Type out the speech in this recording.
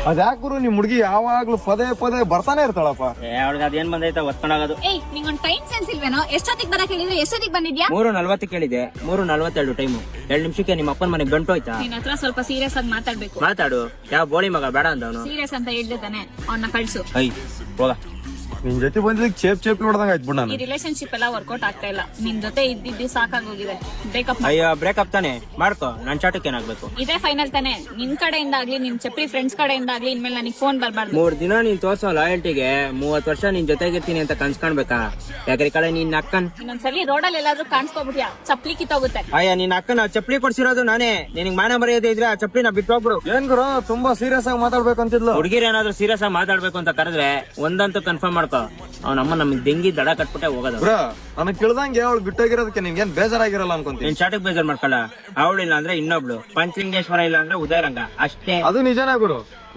ಅದ್ಯಾಕ್ ಗುರು ನಿಮ್ ಹುಡುಗಿ ಯಾವಾಗ್ಲೂ ಪದೇ ಪದೇ ಬರ್ತಾನೆ ಇರ್ತಾಳಪ್ಪ. ಅವಳಿಗೆ ಅದೇನ್ ಬಂದೈತೆ ಒತ್ಕೊಂಡಾಗದು. ಏಯ್ ನಿಂಗೊಂದ್ ಟೈಮ್ ಸೆನ್ಸ್ ಇಲ್ವೇನೋ? ಎಷ್ಟೊತ್ತಿಗೆ ಬರಕ್ ಹೇಳಿದ್ರೆ ಎಷ್ಟೊತ್ತಿಗೆ ಬಂದಿದ್ಯಾ? 3:40 ಕೇಳಿದೆ, 3:42 ಟೈಮು. 2 ನಿಮಿಷಕ್ಕೆ ನಿಮ್ಮ ಅಪ್ಪನ ಮನೆಗೆ ಗಂಟು ಹೋಯ್ತಾ? ನಿನ್ ಹತ್ರ ಸ್ವಲ್ಪ ಸೀರಿಯಸ್ ಆಗಿ ಮಾತಾಡ್ಬೇಕು. ಮಾತಾಡು. ಯಾವ ಬೋಳಿ ಮಗ ಬೇಡ ಅಂದವನು. ಸೀರಿಯಸ್ ಅಂತ ಹೇಳ್ದೆ ತಾನೆ, ಅವನ್ನ ಕಳ್ಸು. ಐ ಹೋಗ. ನಿನ್ ಜೊತೆ ಬಂದಿದ್ದಕ್ಕೆ ಚೇಪ್ ನೋಡ್ದಂಗ ಆಯ್ತು ಬಿಡ್ ಈ ನಾನು. ರಿಲೇಶನ್ಶಿಪ್ ಎಲ್ಲ ವರ್ಕೌಟ್ ಆಗ್ತಾ ಇಲ್ಲ. ನಿನ್ ಜೊತೆ ಇದ್ದಿದ್ದು ಸಾಕಾಗೋಗಿದೆ. ಬ್ರೇಕಪ್ ಅಯ್ಯೋ ಬ್ರೇಕಪ್ ತಾನೆ ಮಾಡ್ಕೋ. ನನ್ ಚಾಟಕ್ಕೆ ಏನಾಗ್ಬೇಕು? ಇದೇ ಫೈನಲ್ ತಾನೆ. ನಿನ್ ಕಡೆಯಿಂದ ಆಗ್ಲಿ, ನಿನ್ ಚಪ್ರಿ ಫ್ರೆಂಡ್ಸ್ ಕಡೆಯಿಂದ ಆಗ್ಲಿ, ಇನ್ಮೇಲೆ ನನಗೆ ಫೋನ್ ಬರ್ಬಾರ್ದು. 3 ದಿನ ನೀನ್ ತೋರ್ಸೋ ಲಾಯಲ್ಟಿಗೆ 30 ವರ್ಷ ನಿನ್ ಜೊತೆಗಿರ್ತೀನಿ ಅಂತ ಕನ್ಸ್ಕಾಣ್ಬೇಕಾ? ಯಾಕ್ರಿ ಕಡೆ ನಿನ್ ಅಕ್ಕನ್ ಇನ್ನೊಂದ್ಸಲಿ ರೋಡಲ್ಲಿ ಎಲ್ಲಾದ್ರೂ ಕಾಣಿಸ್ಕೊಬಿಟ್ಯಾ ಚಪ್ಲಿ ಕಿತ್ತೋಗುತ್ತೆ. ಅಯ್ಯ ನಿನ್ ಅಕ್ಕನ ಚಪ್ಪಲಿ ಕೊಡ್ಸಿರೋದು ನಾನೇ. ನಿನಗ್ ಮಾನ ಮರ್ಯಾದೆ ಇದ್ರೆ ಆ ಚಪ್ಪಲಿನ ಬಿಟ್ಟು ಹೋಗ್ಬಿಡು. ಏನ್ ಗುರು ತುಂಬಾ ಸೀರಿಯಸ್ ಆಗಿ ಮಾತಾಡ್ಬೇಕಂತಿದ್ಲು. ಹುಡುಗಿರ್ ಏನಾದ್ರು ಸೀರಿಯಸ್ ಆಗಿ ಮಾತಾಡ್ಬೇಕು ಅಂತ ಕರೆದ್ರೆ ಒಂದಂತೂ ಕನ್ಫರ್ಮ್ ಮಾಡ್ಕೋ, ಅವನಮ್ಮ ನಮಗ್ ಡೆಂಗಿ ದಡ ಕಟ್ಬಿಟ್ಟೆ ಹೋಗೋದು. ಬ್ರೋ ನನಗ್ ಕೇಳ್ದಂಗೆ ಅವಳು ಬಿಟ್ಟೋಗಿರೋದಕ್ಕೆ ನಿನ್ಗೇನ್ ಬೇಜಾರಾಗಿರಲ್ಲ ಅನ್ಕೊಂತೀನಿ. ನಿನ್ ಚಾಟಕ್ ಬೇಜಾರ್ ಮಾಡ್ಕೊಳ್ಳ. ಅವಳಿಲ್ಲ ಅಂದ್ರೆ ಇನ್ನೊಬ್ಳು, ಪಂಚಲಿಂಗೇಶ್ವರ ಇಲ್ಲ ಅಂದ್ರೆ ಉದಯರಂಗ, ಅಷ್ಟೇ. ಅದು ನಿಜನೇ ಗುರು.